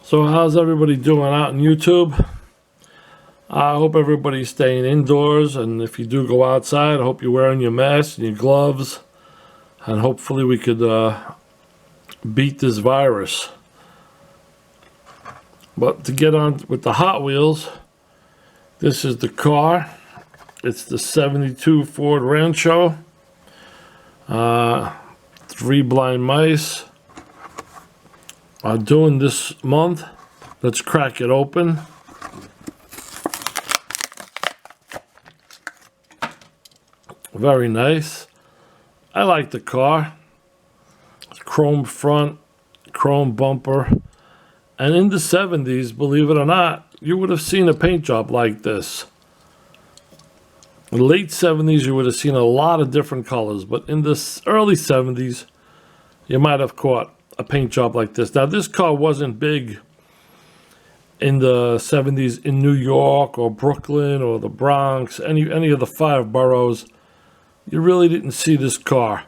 So how's everybody doing out on YouTube? I hope everybody's staying indoors, and if you do go outside, I hope you're wearing your mask and your gloves, and hopefully we could beat this virus. But to get on with the Hot Wheels, this is the car. It's the 72 Ford Ranchero. 3 blind mice are doing this month. Let's crack it open. Very nice. I like the car. Chrome front, chrome bumper. And in the 70s, believe it or not, you would have seen a paint job like this. In the late 70s, you would have seen a lot of different colors, but in the early 70s, you might have caught a paint job like this. Now, this car wasn't big in the 70s in New York or Brooklyn or the Bronx, any of the 5 boroughs. You really didn't see this car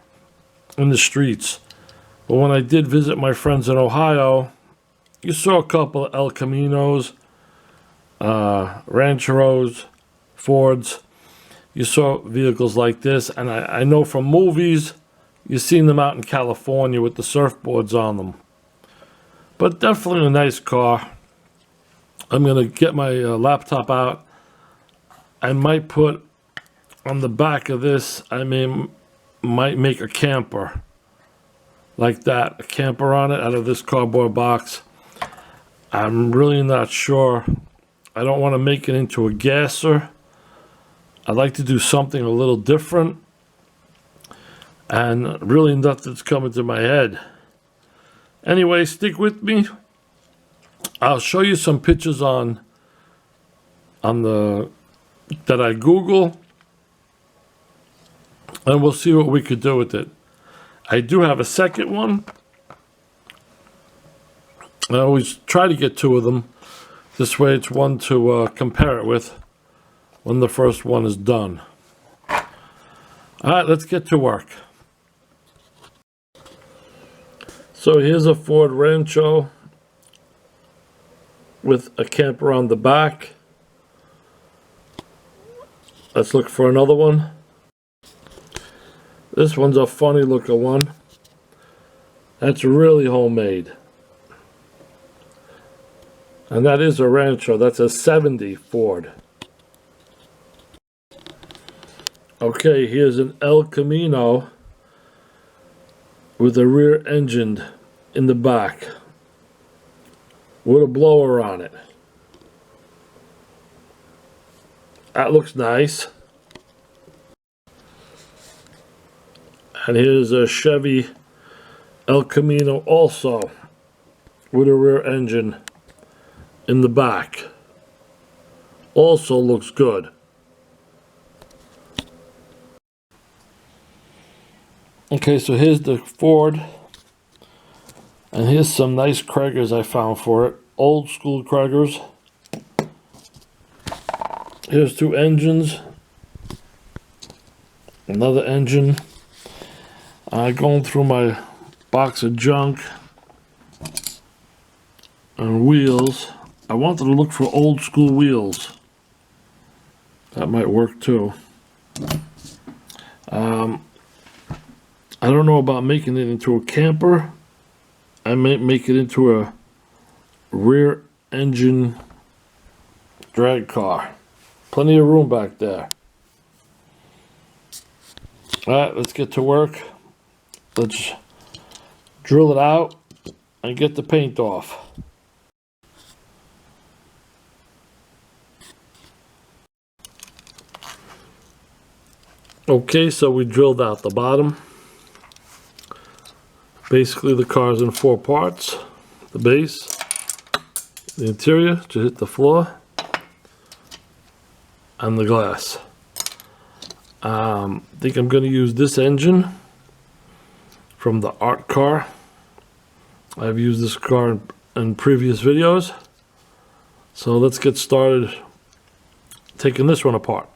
in the streets. But when I did visit my friends in Ohio, you saw a couple of El Caminos, Rancheros, Fords. You saw vehicles like this, and I know from movies, you've seen them out in California with the surfboards on them. But definitely a nice car. I'm going to get my laptop out. I might put on the back of this, might make a camper. Like that, a camper on it out of this cardboard box. I'm really not sure. I don't want to make it into a gasser. I'd like to do something a little different. And really nothing's coming to my head. Anyway, stick with me. I'll show you some pictures that I Google. And we'll see what we could do with it. I do have a second one. I always try to get 2 of them. This way it's one to compare it with when the first one is done. All right, let's get to work. So here's a Ford Rancho with a camper on the back. Let's look for another one. This one's a funny looking one. That's really homemade. And that is a Rancho. That's a 70 Ford. Okay, here's an El Camino with a rear engine in the back with a blower on it. That looks nice. And here's a Chevy El Camino also with a rear engine in the back. Also looks good. Okay, so here's the Ford. And here's some nice Craigers I found for it. Old school Craigers. Here's 2 engines. Another engine. Going through my box of junk and wheels. I wanted to look for old school wheels. That might work too. I don't know about making it into a camper. I might make it into a rear engine drag car. Plenty of room back there. Alright, let's get to work. Let's drill it out and get the paint off. Okay, so we drilled out the bottom. Basically the car's in 4 parts. The base, the interior to hit the floor, and the glass. I think I'm going to use this engine from the art car. I've used this car in previous videos. So let's get started taking this one apart.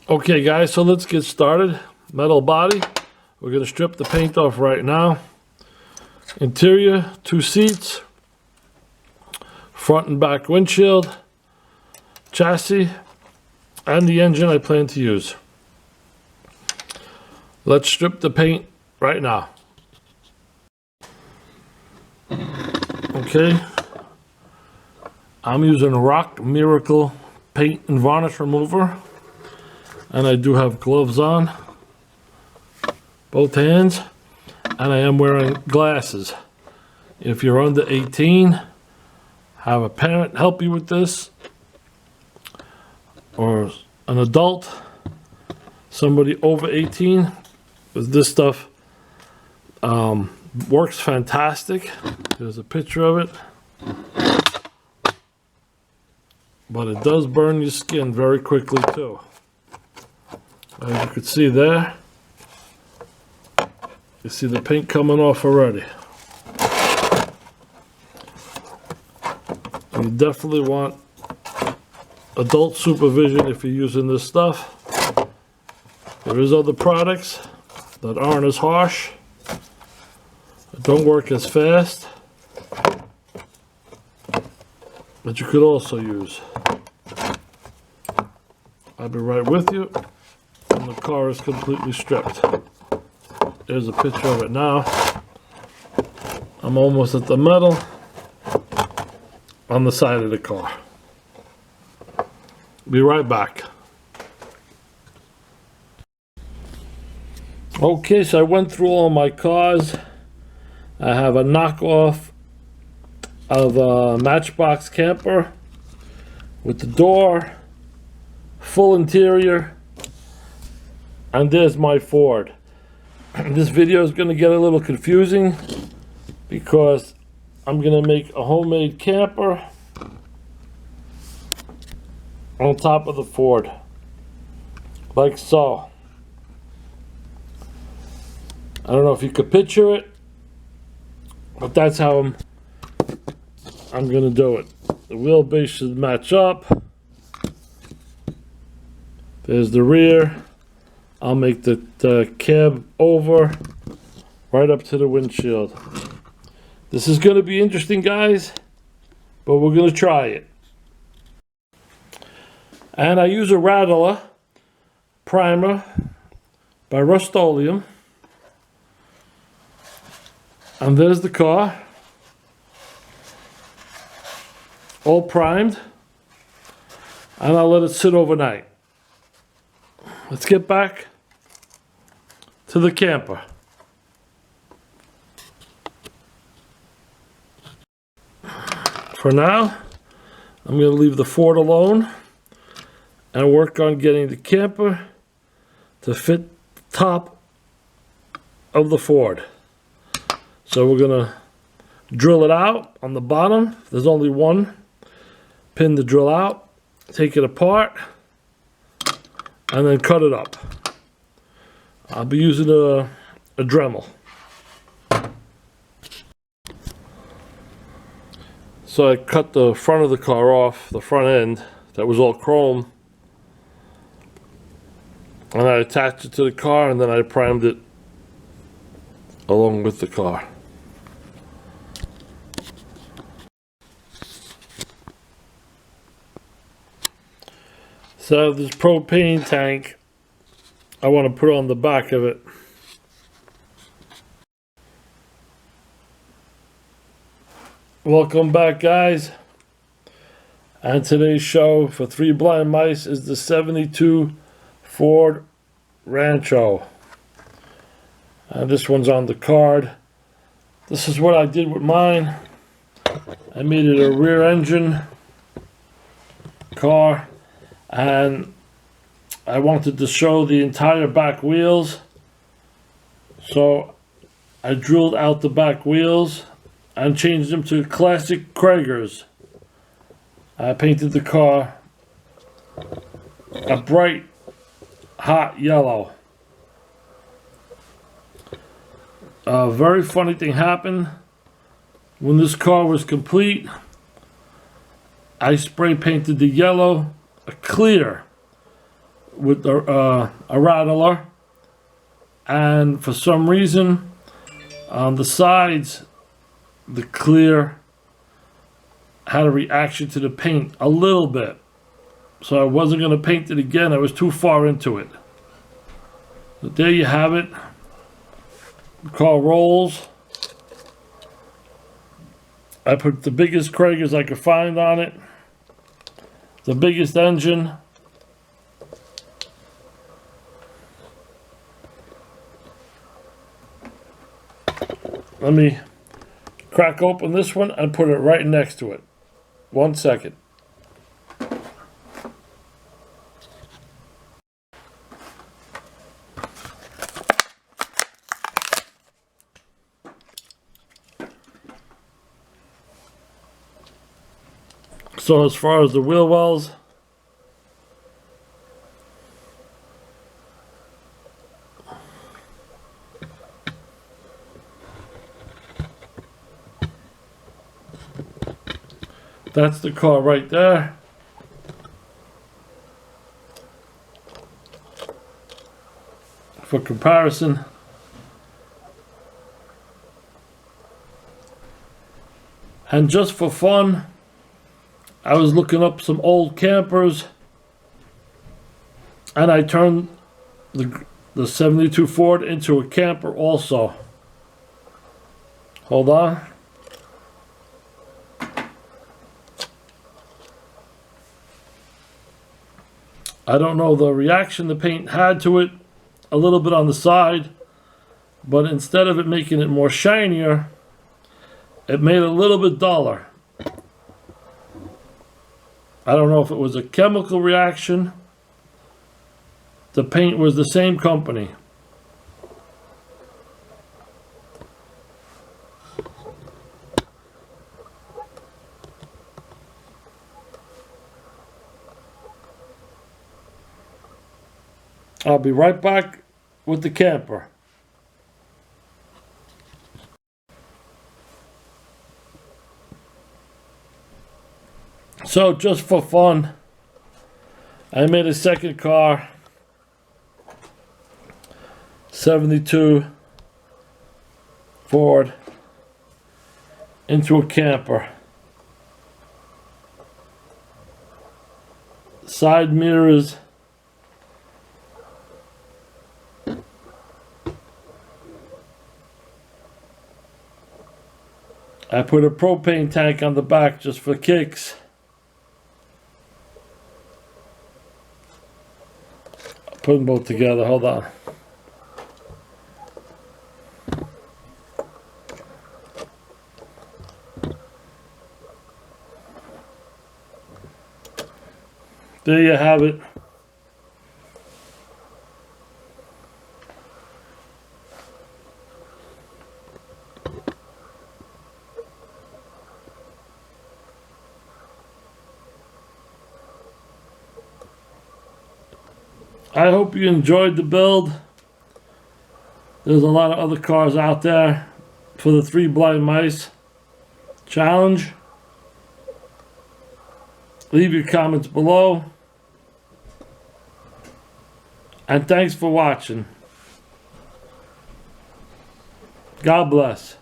Okay guys, so let's get started. Metal body. We're going to strip the paint off right now. Interior, 2 seats, front and back windshield, chassis, and the engine I plan to use. Let's strip the paint right now. Okay, I'm using Rock Miracle paint and varnish remover, and I do have gloves on, both hands, and I am wearing glasses. If you're under 18, have a parent help you with this, or an adult, somebody over 18, because this stuff works fantastic. There's a picture of it. But it does burn your skin very quickly too. As you can see there, you see the paint coming off already. You definitely want adult supervision if you're using this stuff. There is other products that aren't as harsh, that don't work as fast, that you could also use. I'll be right with you when the car is completely stripped. There's a picture of it now. I'm almost at the metal on the side of the car. Be right back. Okay, so I went through all my cars. I have a knockoff of a Matchbox camper with the door, full interior, and there's my Ford. This video is going to get a little confusing because I'm going to make a homemade camper on top of the Ford, like so. I don't know if you could picture it, but that's how I'm going to do it. The wheelbase should match up. There's the rear. I'll make the cab over right up to the windshield. This is going to be interesting, guys, but we're going to try it. And I use a Rattler primer by Rust-Oleum. And there's the car, all primed, and I'll let it sit overnight. Let's get back to the camper. For now, I'm going to leave the Ford alone and work on getting the camper to fit the top of the Ford. So we're going to drill it out on the bottom. There's only one pin to drill out. Take it apart and then cut it up. I'll be using a Dremel. So I cut the front of the car off, the front end that was all chrome, and I attached it to the car, and then I primed it along with the car. So this propane tank, I want to put on the back of it. Welcome back, guys. And today's show for Three Blind Mice is the 72 Ford Ranchero. And this one's on the card. This is what I did with mine. I made it a rear engine car, and I wanted to show the entire back wheels. So I drilled out the back wheels and changed them to classic Kragers. I painted the car a bright, hot yellow. A very funny thing happened. When this car was complete, I spray painted the yellow a clear with a Rattler, and for some reason on the sides the clear had a reaction to the paint a little bit. So I wasn't going to paint it again. I was too far into it. But there you have it. The car rolls. I put the biggest Kragers I could find on it. The biggest engine. Let me crack open this one and put it right next to it. 1 second. So as far as the wheel wells, that's the car right there. For comparison, and just for fun, I was looking up some old campers, and I turned the 72 Ford into a camper also. Hold on. I don't know the reaction the paint had to it, a little bit on the side, but instead of it making it more shinier, it made it a little bit duller. I don't know if it was a chemical reaction. The paint was the same company. I'll be right back with the camper. So just for fun, I made a second car, 72 Ford, into a camper. Side mirrors. I put a propane tank on the back just for kicks. Put them both together, hold on. There you have it. I hope you enjoyed the build. There's a lot of other cars out there for the 3 blind mice challenge. Leave your comments below. And thanks for watching. God bless.